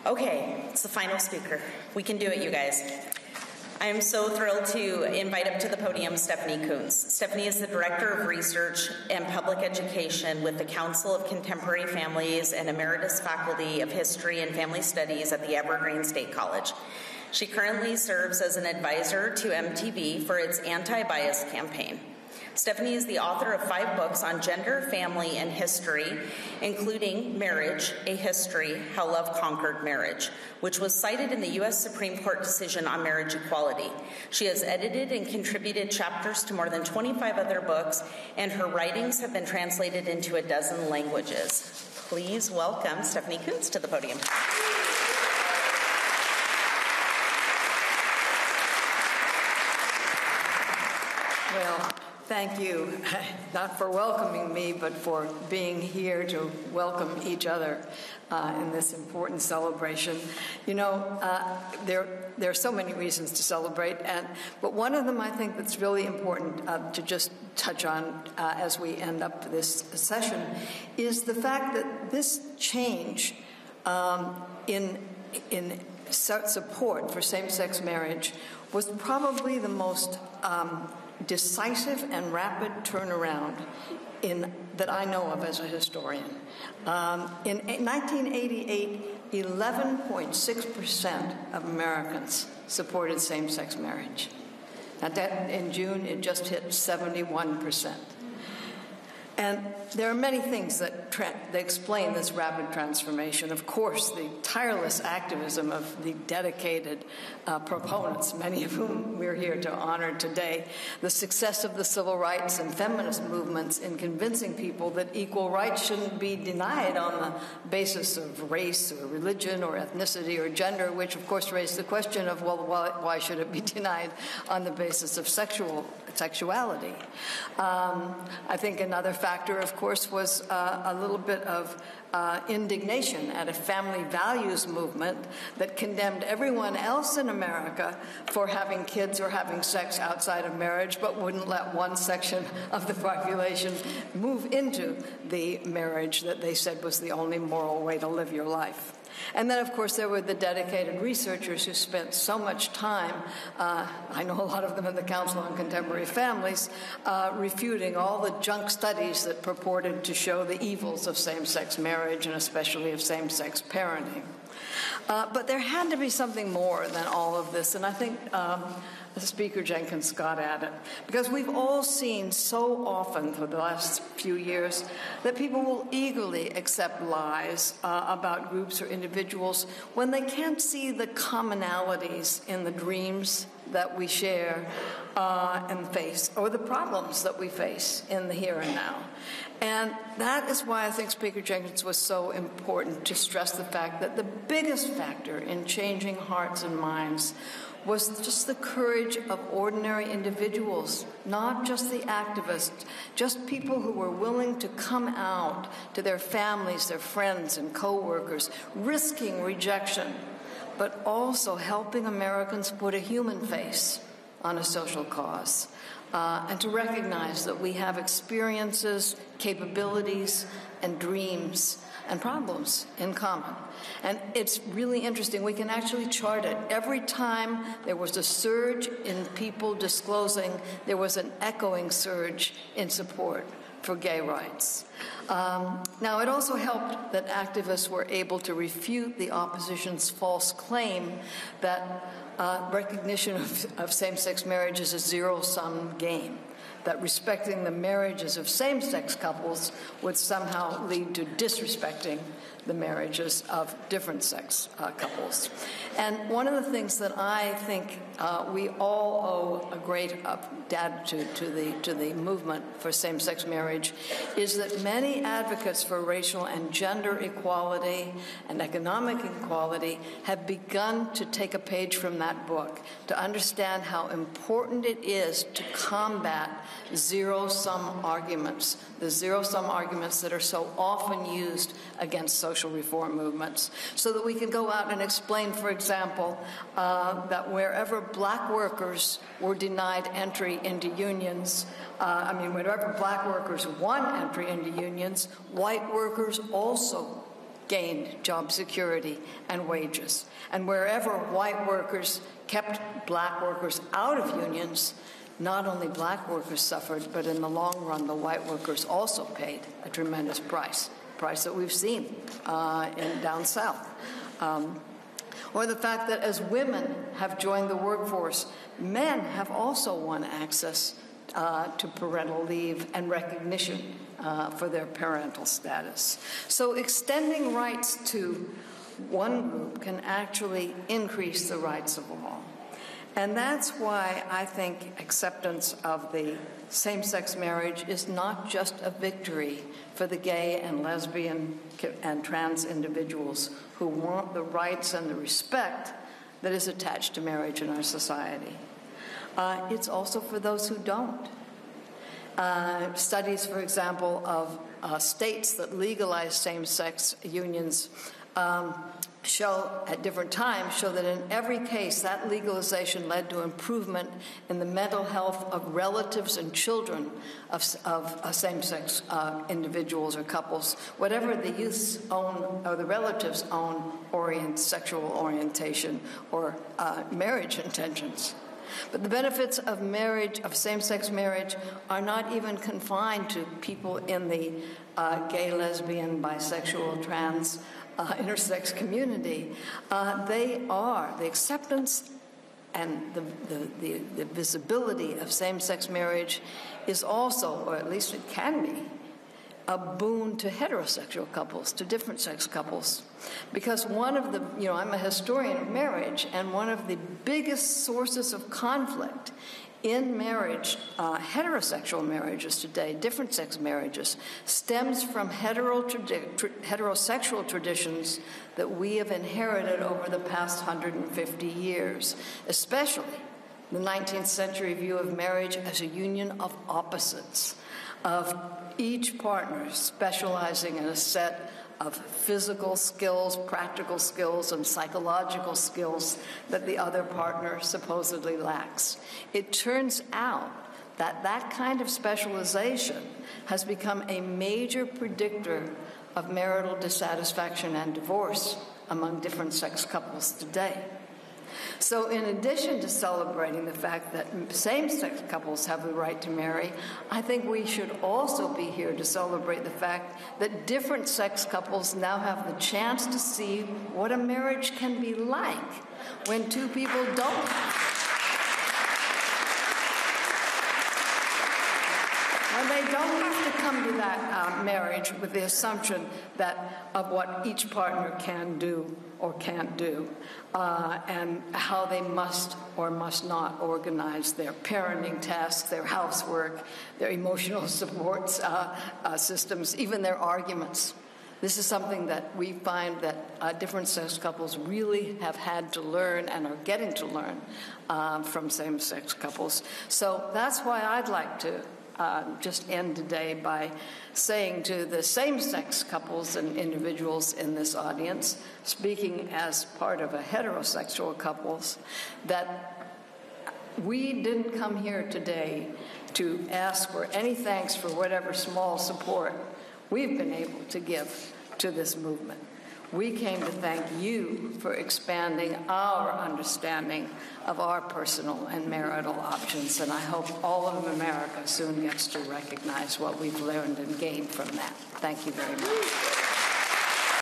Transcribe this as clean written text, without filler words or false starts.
Okay, it's the final speaker. We can do it, you guys. I am so thrilled to invite up to the podium Stephanie Coontz. Stephanie is the Director of Research and Public Education with the Council of Contemporary Families and Emeritus Faculty of History and Family Studies at the Evergreen State College. She currently serves as an advisor to MTV for its anti-bias campaign. Stephanie is the author of 5 books on gender, family, and history, including Marriage, A History, How Love Conquered Marriage, which was cited in the U.S. Supreme Court decision on marriage equality. She has edited and contributed chapters to more than 25 other books, and her writings have been translated into a dozen languages. Please welcome Stephanie Coontz to the podium. Well, thank you, not for welcoming me, but for being here to welcome each other in this important celebration. You know, there are so many reasons to celebrate, but one of them I think that's really important to just touch on as we end up this session is the fact that this change in support for same-sex marriage was probably the most decisive and rapid turnaround that I know of as a historian. In 1988, 11.6% of Americans supported same-sex marriage. In June, it just hit 71%. And there are many things that explain this rapid transformation. Of course, the tireless activism of the dedicated proponents, many of whom we're here to honor today, the success of the civil rights and feminist movements in convincing people that equal rights shouldn't be denied on the basis of race or religion or ethnicity or gender, which of course raised the question of, well, why should it be denied on the basis of sexuality? I think another factor, of course, was a little bit of indignation at a family values movement that condemned everyone else in America for having kids or having sex outside of marriage, but wouldn't let one section of the population move into the marriage that they said was the only moral way to live your life. And then, of course, there were the dedicated researchers who spent so much time, I know a lot of them in the Council on Contemporary Families, refuting all the junk studies that purported to show the evils of same-sex marriage and especially of same-sex parenting. But there had to be something more than all of this, and I think Speaker Jenkins got at it, because we've all seen so often for the last few years that people will eagerly accept lies about groups or individuals when they can't see the commonalities in the dreams that we share and face, or the problems that we face in the here and now. And that is why I think Speaker Jenkins was so important to stress the fact that the biggest factor in changing hearts and minds was just the courage of ordinary individuals, not just the activists, just people who were willing to come out to their families, their friends and co-workers, risking rejection, but also helping Americans put a human face on a social cause, and to recognize that we have experiences, capabilities, and dreams and problems in common. And it's really interesting. We can actually chart it. Every time there was a surge in people disclosing, there was an echoing surge in support for gay rights. Now, it also helped that activists were able to refute the opposition's false claim that recognition of same-sex marriage is a zero-sum game, that respecting the marriages of same-sex couples would somehow lead to disrespecting the marriages of different-sex couples. And one of the things that I think we all owe a great gratitude to the movement for same-sex marriage is that many advocates for racial and gender equality and economic equality have begun to take a page from that book to understand how important it is to combat zero-sum arguments, the zero-sum arguments that are so often used against social reform movements, so that we can go out and explain, for example, that wherever black workers were denied entry into unions, wherever black workers won entry into unions, white workers also gained job security and wages. And wherever white workers kept black workers out of unions, not only black workers suffered, but in the long run, the white workers also paid a tremendous price that we've seen in down south. Or the fact that as women have joined the workforce, men have also won access to parental leave and recognition for their parental status. So extending rights to one group can actually increase the rights of all. And that's why I think acceptance of the same-sex marriage is not just a victory for the gay and lesbian and trans individuals who want the rights and the respect that is attached to marriage in our society. It's also for those who don't. Studies, for example, of states that legalize same-sex unions at different times show that in every case that legalization led to improvement in the mental health of relatives and children of same-sex individuals or couples, whatever the youth's own or the relatives' own sexual orientation or marriage intentions. But the benefits of marriage, of same-sex marriage, are not even confined to people in the gay, lesbian, bisexual, trans, intersex community. They are the acceptance and the visibility of same-sex marriage is also, or at least it can be, a boon to heterosexual couples, to different sex couples. Because one of the, I'm a historian of marriage, and one of the biggest sources of conflict in marriage, heterosexual marriages today, different sex marriages, stems from heterosexual traditions that we have inherited over the past 150 years, especially the 19th century view of marriage as a union of opposites, of each partner specializing in a set of physical skills, practical skills, and psychological skills that the other partner supposedly lacks. It turns out that that kind of specialization has become a major predictor of marital dissatisfaction and divorce among different sex couples today. So in addition to celebrating the fact that same-sex couples have the right to marry, I think we should also be here to celebrate the fact that different sex couples now have the chance to see what a marriage can be like when two people don't. When they don't have to come to that marriage with the assumption of what each partner can do or can't do, and how they must or must not organize their parenting tasks, their housework, their emotional support systems, even their arguments. This is something that we find that different sex couples really have had to learn and are getting to learn from same-sex couples. So that's why I'd like to just end today by saying to the same-sex couples and individuals in this audience, speaking as part of a heterosexual couples, that we didn't come here today to ask for any thanks for whatever small support we've been able to give to this movement. We came to thank you for expanding our understanding of our personal and marital options, and I hope all of America soon gets to recognize what we've learned and gained from that. Thank you very much.